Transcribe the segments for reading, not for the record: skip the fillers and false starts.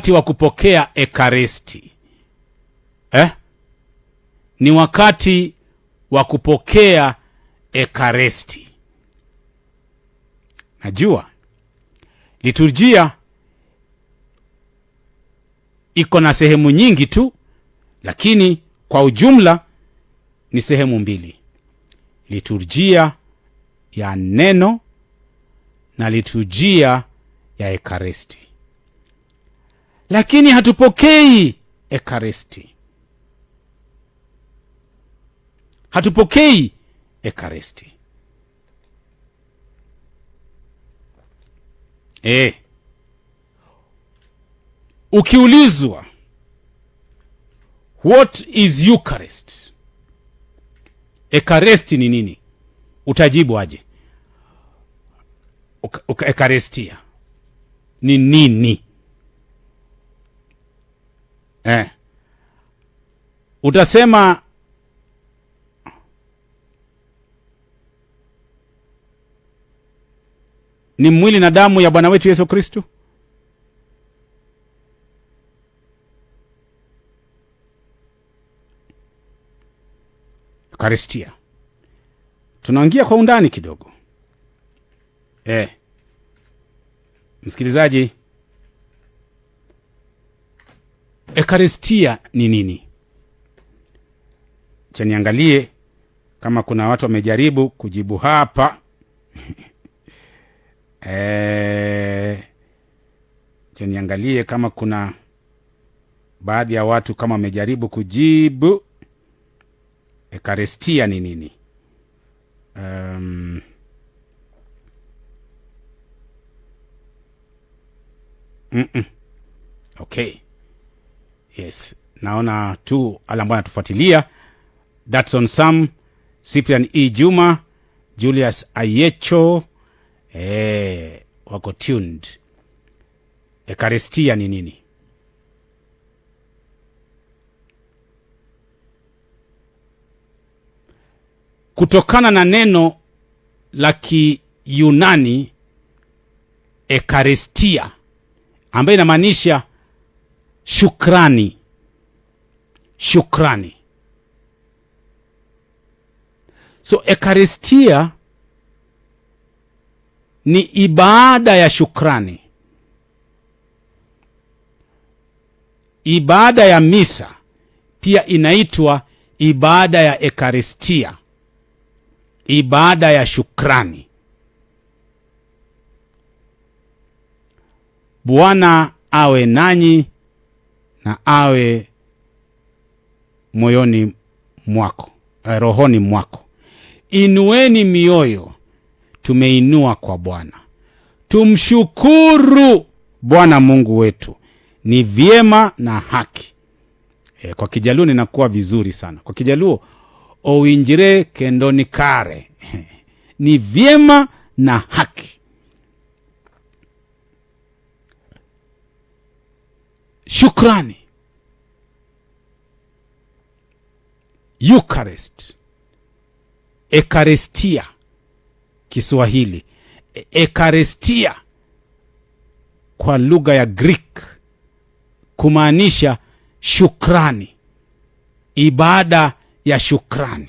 wakati wa kupokea ekaristi. Ni wakati wa kupokea ekaristi. Najua liturujia iko na sehemu nyingi tu, lakini kwa ujumla ni sehemu mbili: liturujia ya neno na liturujia ya ekaristi. Lakini hatupokei ekaristi. Hatupokei ekaristi. Ukiulizwa what is Eucharist, ekaristi ni nini, utajibu aje? Ekaristia ni nini? Utasema ni mwili na damu ya Bwana wetu Yesu Kristo. Ekaristia tunaingia kwa undani kidogo. Msikilizaji, ekaristia ni nini? Cha niangalie kama kuna watu wamejaribu kujibu hapa. Cha niangalie kama kuna baadhi ya watu kama wamejaribu kujibu ekaristia ni nini. Okay. Yes, naona tu ala ambao natufuatilia: Datson Sam, Cyprian E. Juma, Julius Ayecho, wako tuned. Ekaristia ni nini? Kutokana na neno la Kiyunani ekaristia, ambayo inamaanisha shukrani. Shukrani. So ekaristia ni ibada ya shukrani. Ibada ya misa pia inaitwa ibada ya ekaristia, ibada ya shukrani. Bwana awe nanyi na awe moyoni mwako, rohoni mwako. Inueni mioyo, tumeinua kwa Bwana. Tumshukuru Bwana Mungu wetu, ni vyema na haki. Kwa Kijaluo ninakuwa vizuri sana. Kwa Kijaluo owinjire kendo nikare. Ni vyema na haki. Shukrani. Eucharist, ekaristia Kiswahili, ekaristia kwa lugha ya Greek kumaanisha shukrani, ibada ya shukrani.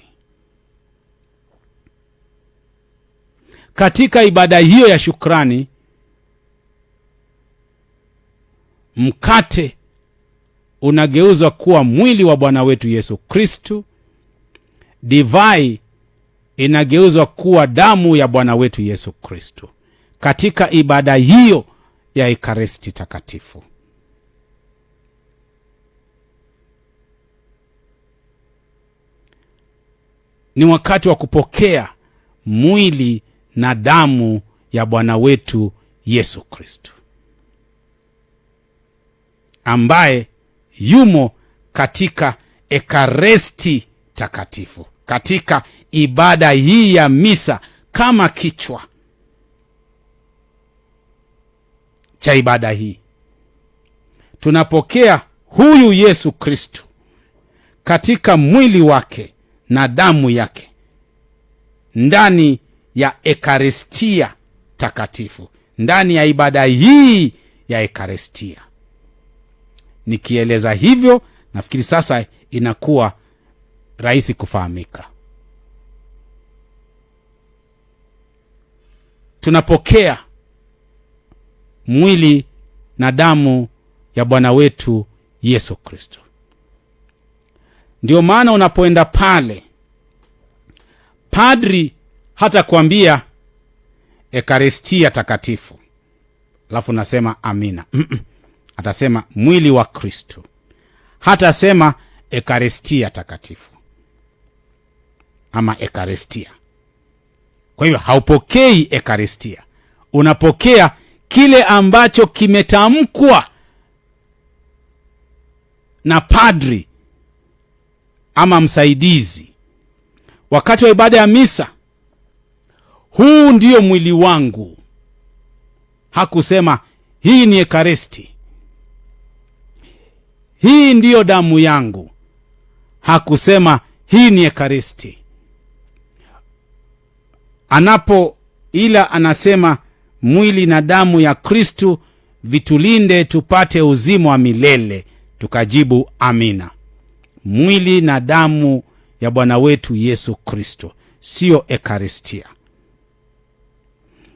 Katika ibada hiyo ya shukrani, mkate unageuzwa kuwa mwili wa Bwana wetu Yesu Kristo. Divai inageuzwa kuwa damu ya Bwana wetu Yesu Kristo, katika ibada hiyo ya ekaristi takatifu. Ni wakati wa kupokea mwili na damu ya Bwana wetu Yesu Kristo, ambaye yumo katika ekaristi takatifu, katika ibada hii ya misa kama kichwa cha ibada hii. Tunapokea huyu Yesu Kristo katika mwili wake na damu yake ndani ya ekaristia takatifu, ndani ya ibada hii ya ekaristia. Nikieleza hivyo, nafikiri sasa inakuwa rahisi kufahamika. Tunapokea mwili na damu ya Bwana wetu Yesu Kristo. Ndio maana unapoenda pale, padri hata kuambia Ekaristia takatifu alafu nasema amina. Atasema mwili wa Kristo. Hata sema Ekaristia takatifu ama Ekaristia. Kwa hivyo haupokei Ekaristia, unapokea kile ambacho kimetamkwa na padri ama msaidizi wakati wa ibada ya misa. Huu ndio mwili wangu. Hakusema hii ni Ekaristi. Hii ndiyo damu yangu. Hakusema hii ni Ekaristi. Ila anasema mwili na damu ya Kristu vitulinde tupate uzima wa milele. Tukajibu amina. Mwili na damu ya Bwana wetu Yesu Kristo, sio Ekaristia.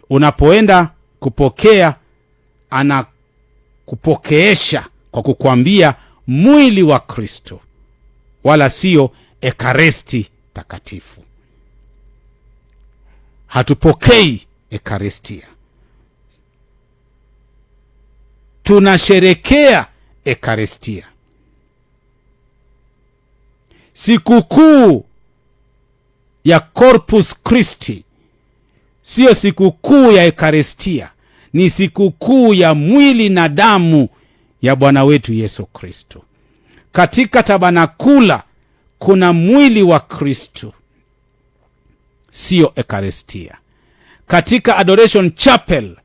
Unapoenda kupokea, anakupokeesha kwa kukwambia mwili wa Kristo, wala sio Ekaristi takatifu. Hatupokei Ekaristia, tunasherekea Ekaristia. Sikukuu ya Corpus Christi sio sikukuu ya Ekaristia, ni sikukuu ya mwili na damu ya Bwana wetu Yesu Kristo. Katika tabanakula kuna mwili wa Kristo, sio Ekaristia. Katika Adoration Chapel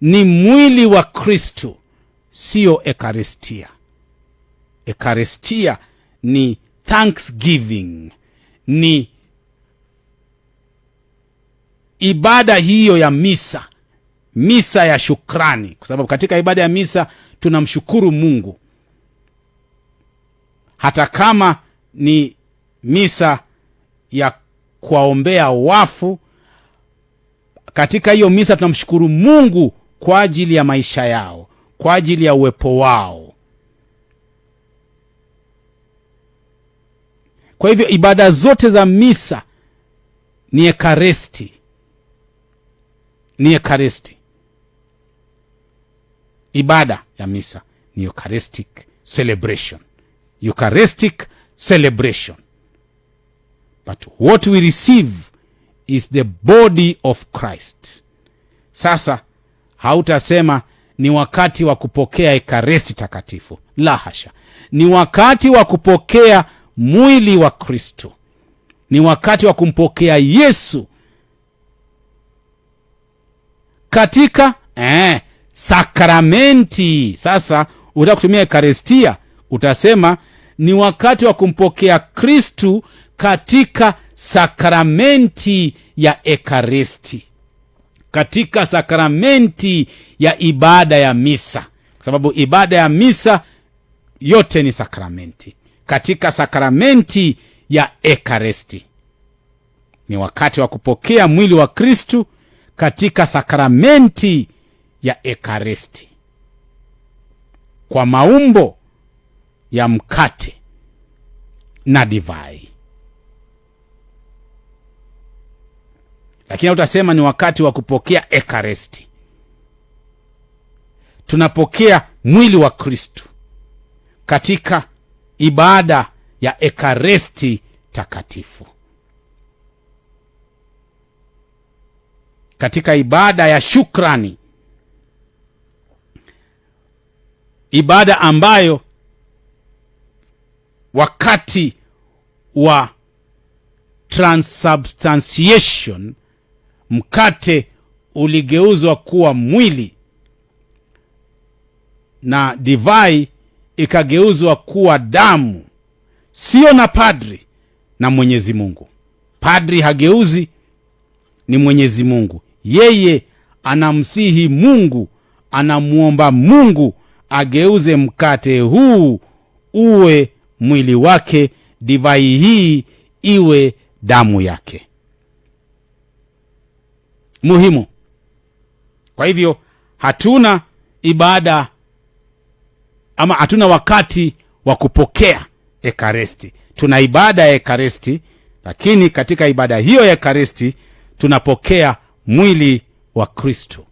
ni mwili wa Kristo, sio Ekaristia. Ekaristia ni thanksgiving, ni ibada hiyo ya misa, misa ya shukrani, kwa sababu katika ibada ya misa tunamshukuru Mungu. Hata kama ni misa ya kuwaombea wafu, katika hiyo misa tunamshukuru Mungu kwa ajili ya maisha yao, kwa ajili ya uwepo wao. Kwa hivyo ibada zote za misa ni Ekaristi. Ni Ekaristi. Ibada ya misa ni Eucharistic celebration. Eucharistic celebration. But what we receive is the body of Christ. Sasa hautasema ni wakati wa kupokea Ekaristi takatifu. La hasha. Ni wakati wa kupokea mwili wa Kristo. Ni wakati wa kumpokea Yesu katika sakramenti. Sasa utaka kutumia Ekaristia, utasema ni wakati wa kumpokea Kristu katika sakramenti ya Ekaristi, katika sakramenti ya ibada ya misa, kwa sababu ibada ya misa yote ni sakramenti. Katika sakramenti ya Ekaristi ni wakati wa kupokea mwili wa Kristu katika sakramenti ya Ekaristi, kwa maumbo ya mkate na divai. Lakini utasema ni wakati wa kupokea Ekaristi. Tunapokea mwili wa Kristo katika ibada ya Ekaristi takatifu, katika ibada ya shukrani, ibada ambayo wakati wa transubstantiation mkate uligeuzwa kuwa mwili na divai ikageuzwa kuwa damu, sio na padri, na Mwenyezi Mungu. Padri hageuzi, ni Mwenyezi Mungu. Yeye anamsihi Mungu, anamuomba Mungu ageuze mkate huu uwe mwili wake, divai hii iwe damu yake. Muhimu. Kwa hivyo hatuna ibada ama hatuna wakati wa kupokea ekaristi. Tuna ibada ya ekaristi, lakini katika ibada hiyo ya ekaristi tunapokea mwili wa Kristo.